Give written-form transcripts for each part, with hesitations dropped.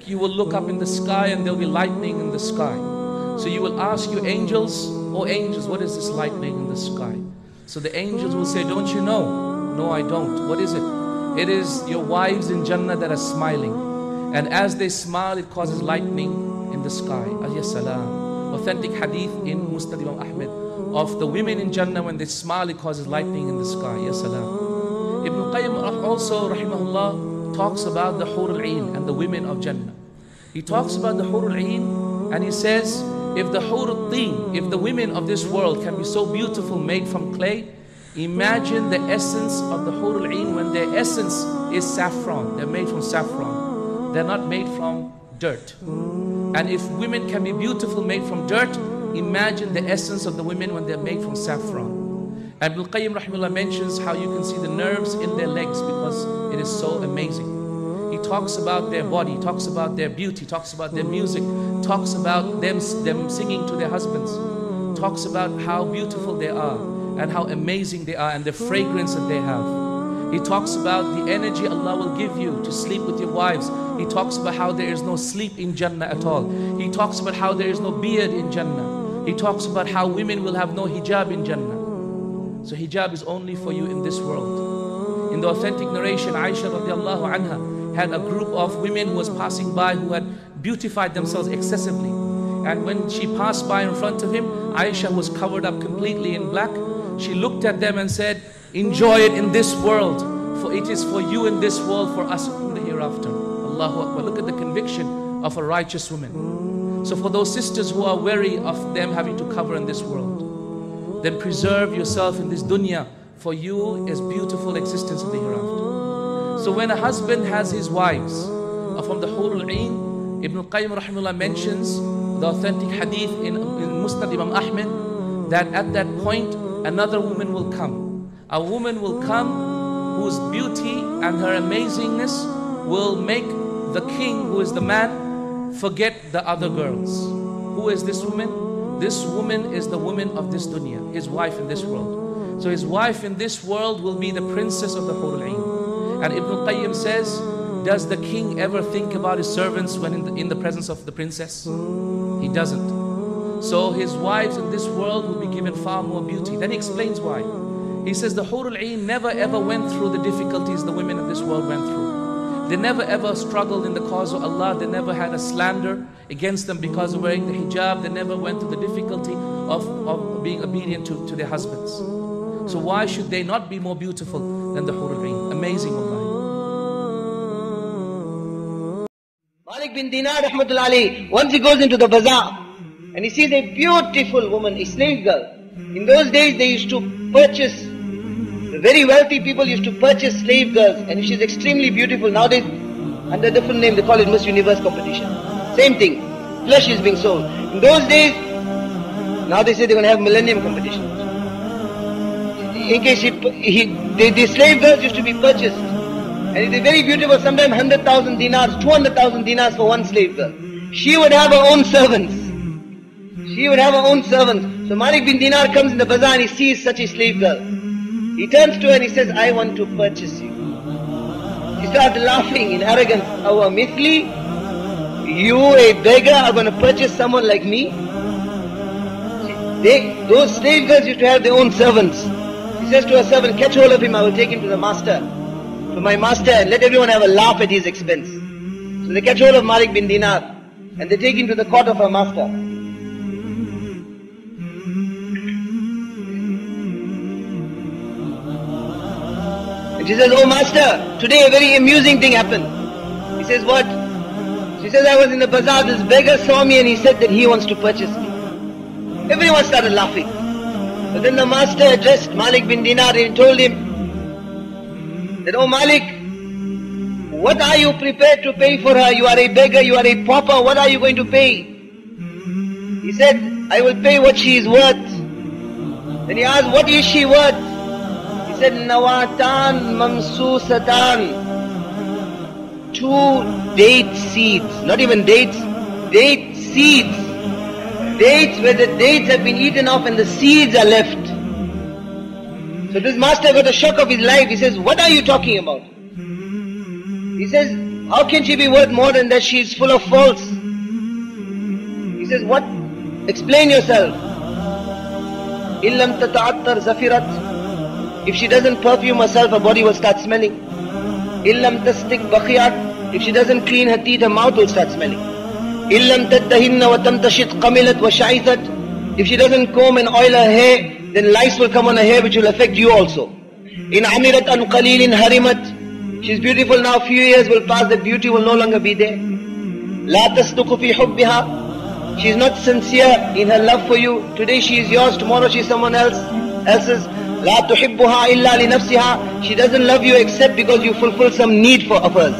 you will look up in the sky and there will be lightning in the sky. So you will ask your angels, oh angels, what is this lightning in the sky? So the angels will say, don't you know? No, I don't. What is it? It is your wives in Jannah that are smiling. And as they smile, it causes lightning in the sky. Yes, salam. Authentic hadith in Musnad Imam Ahmed of the women in Jannah, when they smile, it causes lightning in the sky. Yes, salam. Ibn Qayyim also, rahimahullah, talks about the Hur al-Ain and the women of Jannah. He talks about the Hur al-Ain and he says, if the Hur al-Teen, if the women of this world can be so beautiful made from clay, imagine the essence of the Hur al-Ain when their essence is saffron. They're made from saffron. They're not made from dirt. And if women can be beautiful made from dirt, imagine the essence of the women when they're made from saffron. And Ibn Qayyim rahimahullah mentions how you can see the nerves in their legs because it is so amazing. He talks about their body, talks about their beauty, talks about their music, talks about them singing to their husbands, talks about how beautiful they are and how amazing they are and the fragrance that they have. He talks about the energy Allah will give you to sleep with your wives. He talks about how there is no sleep in Jannah at all. He talks about how there is no beard in Jannah. He talks about how women will have no hijab in Jannah. So hijab is only for you in this world. In the authentic narration, Aisha radiallahu anha had a group of women who was passing by who had beautified themselves excessively. And when she passed by in front of him, Aisha was covered up completely in black. She looked at them and said, enjoy it in this world, for it is for you in this world, for us in the hereafter. Allahu Akbar. Look at the conviction of a righteous woman. So for those sisters who are wary of them having to cover in this world, then preserve yourself in this dunya, for you is beautiful existence in the hereafter. So when a husband has his wives from the Hur al-Ain, Ibn Qayyim rahimahullah mentions the authentic hadith in Musnad Imam Ahmed that at that point another woman will come. A woman will come whose beauty and her amazingness will make the king, who is the man, forget the other girls. Who is this woman? This woman is the woman of this dunya, his wife in this world. So his wife in this world will be the princess of the Hur al-Ain. And Ibn Qayyim says, does the king ever think about his servants when in the presence of the princess? He doesn't. So his wives in this world will be given far more beauty. Then he explains why. He says the Hur al-Ain never ever went through the difficulties the women of this world went through. They never ever struggled in the cause of Allah. They never had a slander against them because of wearing the hijab. They never went through the difficulty of being obedient to their husbands. So why should they not be more beautiful than the Hur al-Ain? Amazing, wallahi. Malik bin Dinar rahmatullahi alayhi, once he goes into the bazaar and he sees a beautiful woman, a slave girl. In those days they used to purchase, the very wealthy people used to purchase slave girls, and if she's extremely beautiful, nowadays under a different name they call it Miss Universe competition. Same thing, flesh is being sold. In those days, now they say they're going to have millennium competition. In case the slave girls used to be purchased, and it is very beautiful, sometimes 100,000 dinars, 200,000 dinars for one slave girl. She would have her own servants. She would have her own servants. So Malik bin Dinar comes in the bazaar and he sees such a slave girl. He turns to her and he says, I want to purchase you. She starts laughing in arrogance. Awa mithli, you a beggar are going to purchase someone like me? Those slave girls used to have their own servants. He says to her servant, catch hold of him, I will take him to the master. To my master, and let everyone have a laugh at his expense. So they catch hold of Malik bin Dinar and they take him to the court of her master. And she says, oh master, today a very amusing thing happened. He says, what? She says, I was in the bazaar, this beggar saw me and he said that he wants to purchase me. Everyone started laughing. But then the master addressed Malik bin Dinar and told him that, oh Malik, what are you prepared to pay for her? You are a beggar, you are a pauper, what are you going to pay? He said, I will pay what she is worth. Then he asked, what is she worth? He said, Nawatan mamsusatan. 2 date seeds, not even dates, date seeds. Dates where the dates have been eaten off and the seeds are left. So this master got a shock of his life. He says, what are you talking about? He says, How can she be worth more than that? She is full of faults. He says, what? Explain yourself. Illam tata'attar zafirat. If she doesn't perfume herself, her body will start smelling. Illam tastik bakhiyat. If she doesn't clean her teeth, her mouth will start smelling. Illam tattahinna wa tamtashit qamilat wa sha'izat. If she doesn't comb and oil her hair, then lice will come on her hair which will affect you also. In amirat an qalilin harimat. She's beautiful now, few years will pass, that beauty will no longer be there. La tasduqu fi hubbiha. She's not sincere in her love for you. Today she is yours, tomorrow she is someone else's. La tuhibbuha illa li nafsiha. She doesn't love you except because you fulfill some need of hers.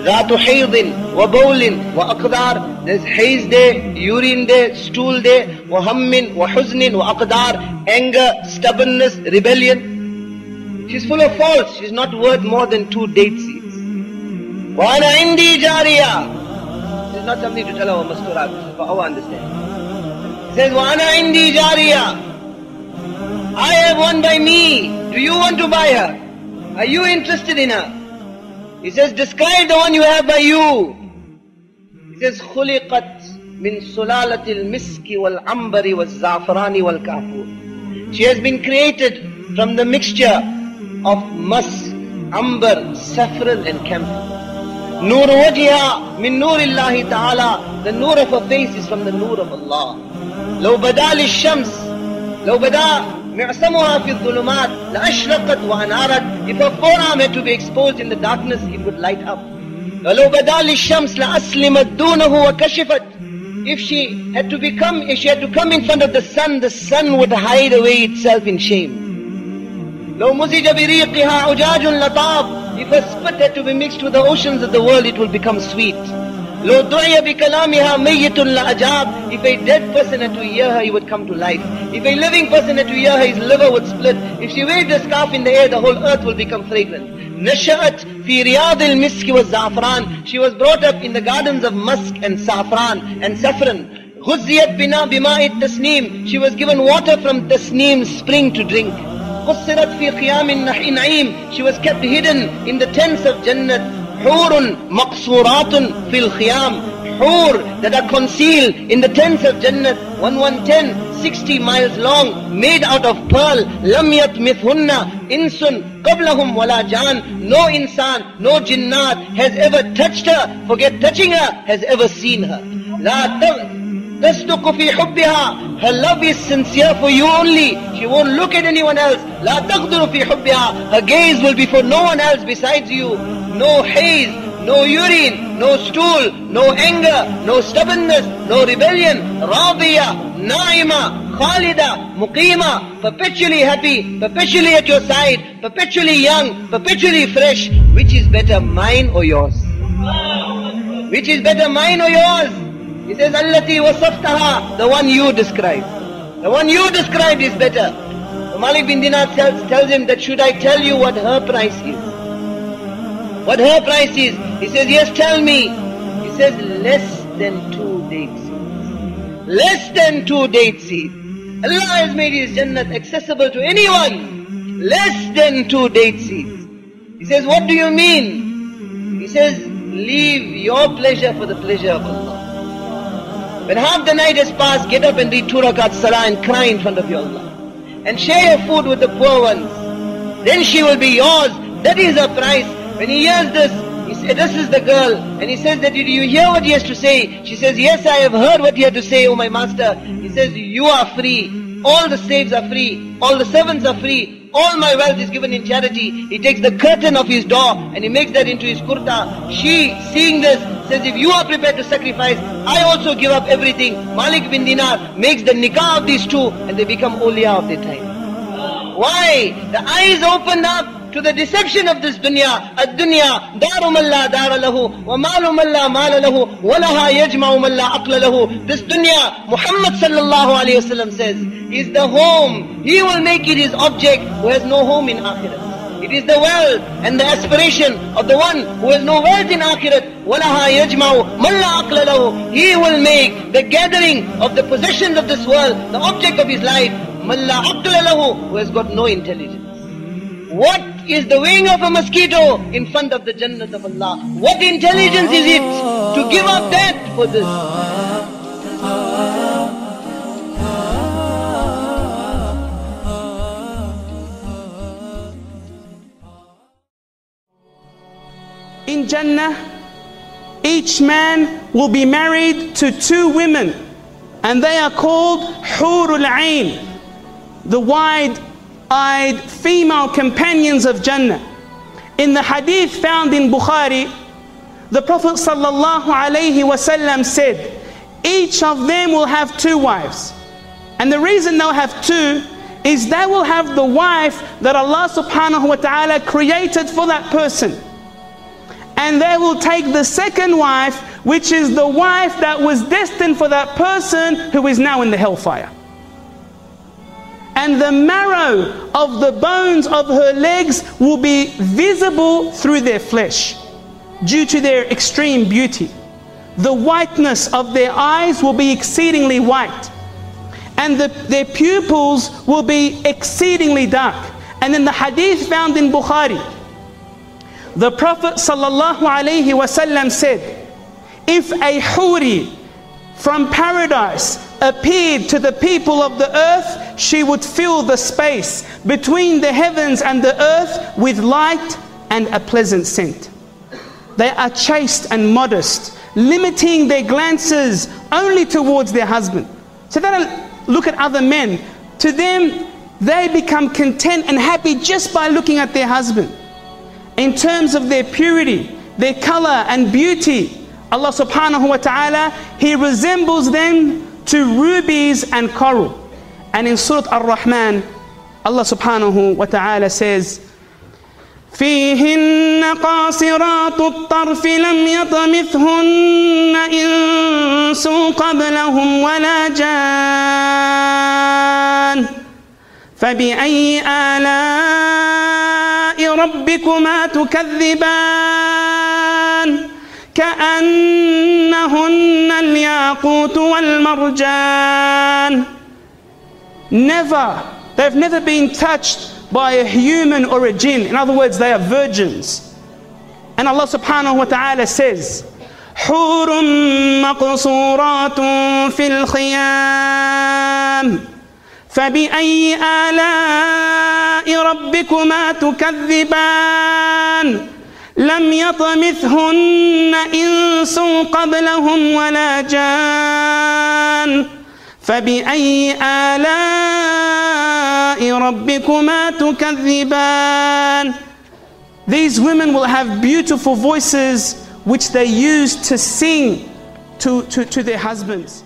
Ratu haydin wa bawlin wa aqdar. There's haze day, urine day, stool day, wa hammin wa huznin wa aqdar. Anger, stubbornness, rebellion. She's full of faults. She's not worth more than 2 date seeds. Wa ana indi jariya. This is not something to tell our masturat. This is for our understanding. He says, wa ana indi jariya. I have one by me. Do you want to buy her? Are you interested in her? He says, describe the one you have by you. He says, khuliqat min sulalatil miski wal ambari wal za'farani wal kafur. She has been created from the mixture of musk, amber, saffron and camphor. Nur wajha min nurillahi ta'ala. The nur of her face is from the nur of Allah. Law bada lish-shams, law bada mi'samuha fi dhulumat, la ashraqat wa anarat. If her forearm had to be exposed in the darkness, it would light up. Law bada lish-shams la aslimat dunahu wa kashifat. If she had to come in front of the sun would hide away itself in shame. لو مزج بريقها عجاج لطاب. If her spit had to be mixed with the oceans of the world, it will become sweet. لو دعي بكلامها ميت لأجاب. If a dead person had to hear her, he would come to life. If a living person had to hear her, his liver would split. If she waved a scarf in the air, the whole earth will become fragrant. نشأت في رياض المسك والزعفران. She was brought up in the gardens of musk and saffron and saffron. غزيت بماء التسنيم. She was given water from Tasneem spring to drink. قصرت في قيام النعيم. She was kept hidden in the tents of Jannat. حور مقصورات في الخيام. Hur that are concealed in the tents of Jannat. 1110, 60 miles long, made out of pearl. لم يطمثهن إنس قبلهم ولا جان. No insan, no jinnat has ever touched her. Forget touching her, has ever seen her. لا تصدق في حبها. Her love is sincere for you only. She won't look at anyone else. لا تغدر في حبها. Her gaze will be for no one else besides you. No haze, no urine, no stool, no anger, no stubbornness, no rebellion. راضية, نائمة, خالدة, مقيمة, perpetually happy, perpetually at your side, perpetually young, perpetually fresh. Which is better, mine or yours? Which is better, mine or yours? He says, Allati wasaftaha, the one you described. The one you described is better. So Malik bin Dinar tells him that should I tell you what her price is? What her price is? He says, yes, tell me. He says, less than 2 date seeds. Less than 2 date seeds. Allah has made His Jannat accessible to anyone. Less than 2 date seeds. He says, what do you mean? He says, leave your pleasure for the pleasure of Allah. When half the night has passed, get up and read 2 rakat salah and cry in front of your Allah. And share your food with the poor ones. Then she will be yours. That is her price. When he hears this, he addresses the girl and he says that, did you hear what he has to say? She says, yes, I have heard what he had to say, O my master. He says, you are free. All the slaves are free. All the servants are free. All my wealth is given in charity. He takes the curtain of his door and he makes that into his kurta. She, seeing this, says, if you are prepared to sacrifice, I also give up everything. Malik bin Dinar makes the nikah of these two and they become awliya of their time. Why? The eyes opened up to the deception of this dunya. Ad-dunya daru man la dara lahu wa malu man la mala lahu wa laha yajma'u man la aqla lahu. This dunya, Muhammad sallallahu alayhi wasallam says, is the home. He will make it his object who has no home in Akhirat. It is the wealth and the aspiration of the one who has no wealth in Akhirat. وَلَهَا يَجْمَعُ مَنْ لَا عَقْلَ لَهُ. He will make the gathering of the possessions of this world the object of his life. مَنْ لَا عَقْلَ لَهُ, who has got no intelligence. What is the wing of a mosquito in front of the Jannat of Allah. What intelligence is it to give up that for this? In Jannah, each man will be married to 2 women, and they are called Hurul Ain, the wide-eyed female companions of Jannah. In the hadith found in Bukhari, the Prophet ﷺ said, each of them will have 2 wives. And the reason they'll have 2 is they will have the wife that Allah subhanahu wa ta'ala created for that person. And they will take the second wife, which is the wife that was destined for that person who is now in the hellfire. And the marrow of the bones of her legs will be visible through their flesh due to their extreme beauty. The whiteness of their eyes will be exceedingly white, and their pupils will be exceedingly dark. And in the hadith found in Bukhari, the Prophet ﷺ said, if a huri from paradise appeared to the people of the earth, she would fill the space between the heavens and the earth with light and a pleasant scent. They are chaste and modest, limiting their glances only towards their husband. So they don't look at other men. To them, they become content and happy just by looking at their husband. In terms of their purity, their color and beauty, Allah subhanahu wa ta'ala, He resembles them to rubies and coral. And in Surah Ar-Rahman, Allah subhanahu wa ta'ala says, فِيهِنَّ قَاصِرَاتُ الطَّرْفِ لَمْ يَطْمِثْهُنَّ إِنسٌ قَبْلَهُمْ وَلَا جَانٌّ فَبِأَيِّ آلَاءِ رَبِّكُمَا تُكَذِّبَانِ كَأَنَّهُنَّ الْيَاقُوتُ وَالْمَرْجَانُ. They've never been touched by a human or a jinn. In other words, they are virgins. And Allah subhanahu wa ta'ala says, حُورٌ مَقْصُورَاتٌ فِي الْخِيَامِ فَبِأَيِّ آلَاءِ رَبِّكُمَا تُكَذِّبَانِ لَمْ يَطْمِثْهُنَّ إِنسٌ قَبْلَهُمْ وَلَا جَانٌّ فَبِأَيِّ آلَاءِ رَبِّكُمَا تُكَذِّبَانِ. These women will have beautiful voices which they use to sing to their husbands.